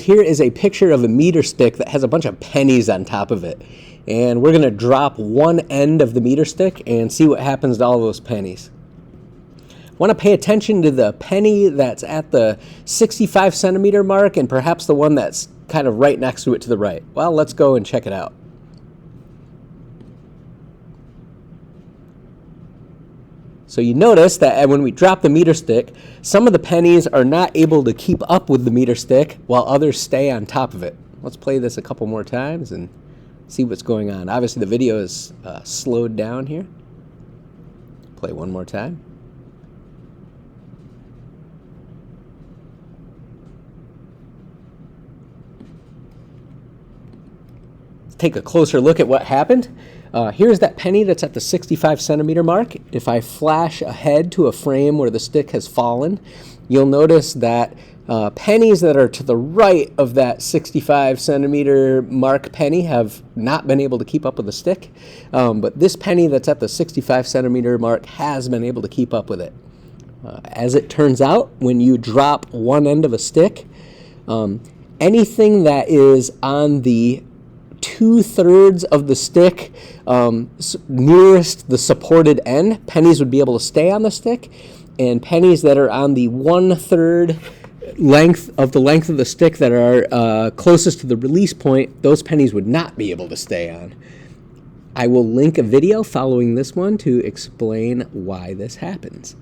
here is a picture of a meter stick that has a bunch of pennies on top of it. And we're going to drop one end of the meter stick and see what happens to all those pennies. Want to pay attention to the penny that's at the 65 centimeter mark and perhaps the one that's kind of right next to it to the right. Well, let's go and check it out. So you notice that when we drop the meter stick, some of the pennies are not able to keep up with the meter stick while others stay on top of it. Let's play this a couple more times and see what's going on. Obviously the video is slowed down here. Play one more time. Let's take a closer look at what happened. Here's that penny that's at the 65 centimeter mark. If I flash ahead to a frame where the stick has fallen, you'll notice that pennies that are to the right of that 65 centimeter mark penny have not been able to keep up with the stick. But this penny that's at the 65 centimeter mark has been able to keep up with it. As it turns out, when you drop one end of a stick, anything that is on the 2/3 of the stick nearest the supported end, pennies would be able to stay on the stick, and pennies that are on the 1/3 length of the stick that are closest to the release point, those pennies would not be able to stay on. I will link a video following this one to explain why this happens.